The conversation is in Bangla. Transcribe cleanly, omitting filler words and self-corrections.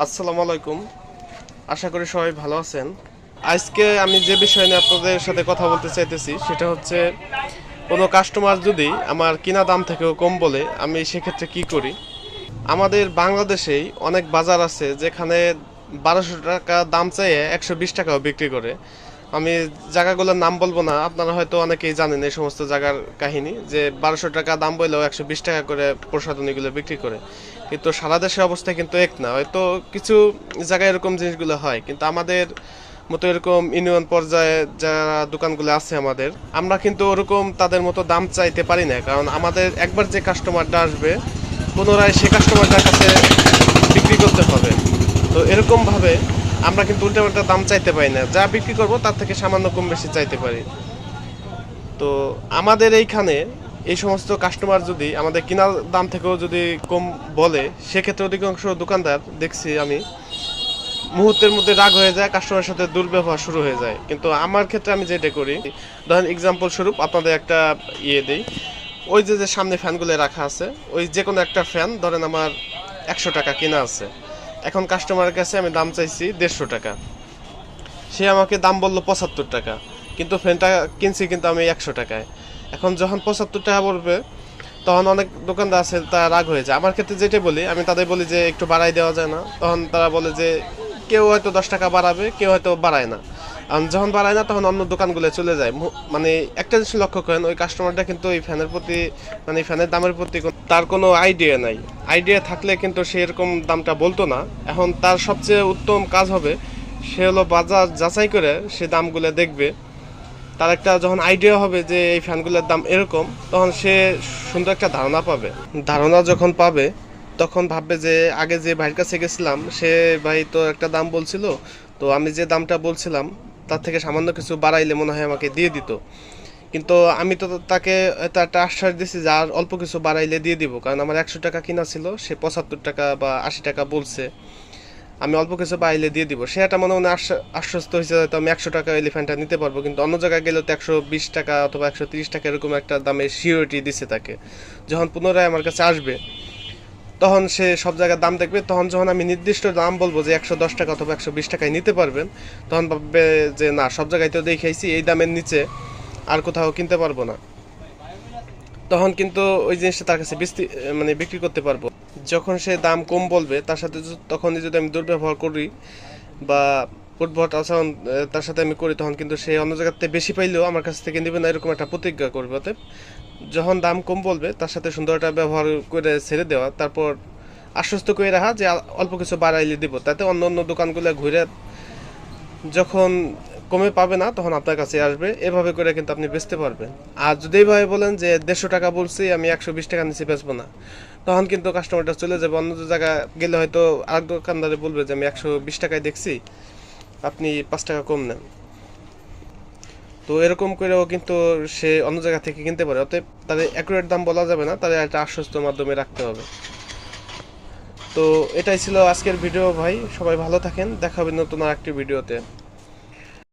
আসসালামু আলাইকুম। আশা করি সবাই ভালো আছেন। আজকে আমি যে বিষয় নিয়ে আপনাদের সাথে কথা বলতে চাইতেছি সেটা হচ্ছে, কোনো কাস্টমার যদি আমার কিনা দাম থেকেও কম বলে আমি সেক্ষেত্রে কি করি। আমাদের বাংলাদেশেই অনেক বাজার আছে যেখানে 1200 টাকা দাম চাইয়ে 120 টাকাও বিক্রি করে। আমি জায়গাগুলোর নাম বলবো না, আপনারা হয়তো অনেকেই জানেন এই সমস্ত জায়গার কাহিনী, যে 1200 টাকা দাম বললেও 120 টাকা করে প্রসাধনীগুলো বিক্রি করে। কিন্তু সারা দেশের অবস্থা কিন্তু এক না, হয়তো কিছু জায়গায় এরকম জিনিসগুলো হয়, কিন্তু আমাদের মতো এরকম ইউনিয়ন পর্যায়ে যারা দোকানগুলো আছে আমাদের, আমরা কিন্তু ওরকম তাদের মতো দাম চাইতে পারি না, কারণ আমাদের একবার যে কাস্টমারটা আসবে পুনরায় সে কাস্টমারটার কাছে বিক্রি করতে হবে। তো এরকমভাবে আমরা কিন্তু উল্টাপাল্টা দাম চাইতে পারি না, যা বিক্রি করব তার থেকে সামান্য কম বেশি চাইতে পারি। তো আমাদের এইখানে এই সমস্ত কাস্টমার যদি আমাদের কেনার দাম থেকেও যদি কম বলে, সেক্ষেত্রে অধিকাংশ দোকানদার দেখছি আমি মুহূর্তের মধ্যে রাগ হয়ে যায়, কাস্টমারের সাথে দুর্ব্যবহার শুরু হয়ে যায়। কিন্তু আমার ক্ষেত্রে আমি যেটা করি, ধরেন এক্সাম্পল স্বরূপ আপনাদের একটা দেই। ওই যে যে সামনে ফ্যানগুলো রাখা আছে, ওই যে কোনো একটা ফ্যান ধরেন আমার 100 টাকা কেনা আছে। এখন কাস্টমারের কাছে আমি দাম চাইছি 150 টাকা, সে আমাকে দাম বললো 75 টাকা, কিন্তু ফ্যানটা কিনছি কিন্তু আমি 100 টাকায়। এখন যখন 75 টাকা বলবে, তখন অনেক দোকানদার আছে তারা রাগ হয়ে যায়। আমার ক্ষেত্রে যেটা বলি, আমি তাদের বলি যে একটু বাড়াই দেওয়া যায় না, তখন তারা বলে যে কেউ হয়তো 10 টাকা বাড়াবে, কেউ হয়তো বাড়ায় না। আর যখন বাড়ায় না তখন অন্য দোকানগুলো চলে যায়। মানে একটা জিনিস লক্ষ্য করেন, ওই কাস্টমারটা কিন্তু এই ফ্যানের প্রতি, মানে ফ্যানের দামের প্রতি তার কোনো আইডিয়া নাই। আইডিয়া থাকলে কিন্তু সে এরকম দামটা বলতো না। এখন তার সবচেয়ে উত্তম কাজ হবে, সে হলো বাজার যাচাই করে সে দামগুলো দেখবে। তার একটা যখন আইডিয়া হবে যে এই ফ্যানগুলোর দাম এরকম, তখন সে সুন্দর একটা ধারণা পাবে। ধারণা যখন পাবে তখন ভাববে যে আগে যে ভাইয়ের কাছে গেছিলাম সে ভাই তো একটা দাম বলছিল, তো আমি যে দামটা বলছিলাম তার থেকে সামান্য কিছু বাড়াইলে মনে হয় আমাকে দিয়ে দিত। কিন্তু আমি তো তাকে এটা একটা আশ্বাস দিয়েছি যে আর অল্প কিছু বাড়াইলে দিয়ে দিব, কারণ আমার 100 টাকা কিনা ছিল, সে 75 টাকা বা 80 টাকা বলছে, আমি অল্প কিছু পাইলে দিয়ে দিব। সে একটা মনে মনে আশ্বস্ত হয়েছে, হয়তো আমি 100 টাকা এলিফ্যান্টটা নিতে পারবো। কিন্তু অন্য জায়গায় গেলে তো 120 টাকা অথবা 130 টাকা এরকম একটা দামে সিওরিটি দিছে তাকে। যখন পুনরায় আমার কাছে আসবে তখন সে সব জায়গায় দাম দেখবে, তখন যখন আমি নির্দিষ্ট দাম বলবো যে 110 টাকা অথবা 120 টাকায় নিতে পারবেন, তখন ভাববে যে না, সব জায়গায় তো দেখাইছি, এই দামের নিচে আর কোথাও কিনতে পারবো না। তখন কিন্তু ওই জিনিসটা তার কাছে মানে বিক্রি করতে পারবো। যখন সে দাম কম বলবে তার সাথে তখনই যদি আমি দুর্ব্যবহার করি বা উদ্ভট আচরণ তার সাথে আমি করি, তখন কিন্তু সে অন্য জায়গাতে বেশি পাইলেও আমার কাছ থেকে নেবে না, এরকম একটা প্রতিজ্ঞা করবে। অতএব যখন দাম কম বলবে তার সাথে সুন্দর একটা ব্যবহার করে ছেড়ে দেওয়া, তারপর আশ্বস্ত করে রাখা যে অল্প কিছু বাড়াইলে দিব, তাতে অন্য অন্য দোকানগুলো ঘুরে যখন কমে পাবে না তখন আপনার কাছে আসবে। এভাবে করে কিন্তু আপনি বেচতে পারবেন। আর যদি এইভাবে বলেন যে 150 টাকা বলছি, আমি 120 টাকা নিচে বেচবো না, তখন কিন্তু কাস্টমারটা চলে যাবে। অন্য জায়গায় গেলে হয়তো আরেক দোকানদারে বলবে যে আমি 120 টাকায় দেখছি, আপনি 5 টাকা কম নেন। তো এরকম করেও কিন্তু সে অন্য জায়গা থেকে কিনতে পারে। অতএব তাদের অ্যাকুরেট দাম বলা যাবে না, তাদের একটা আশ্বস্ত মাধ্যমে রাখতে হবে। তো এটাই ছিল আজকের ভিডিও ভাই, সবাই ভালো থাকেন, দেখা হবে নতুন আরেকটি ভিডিওতে।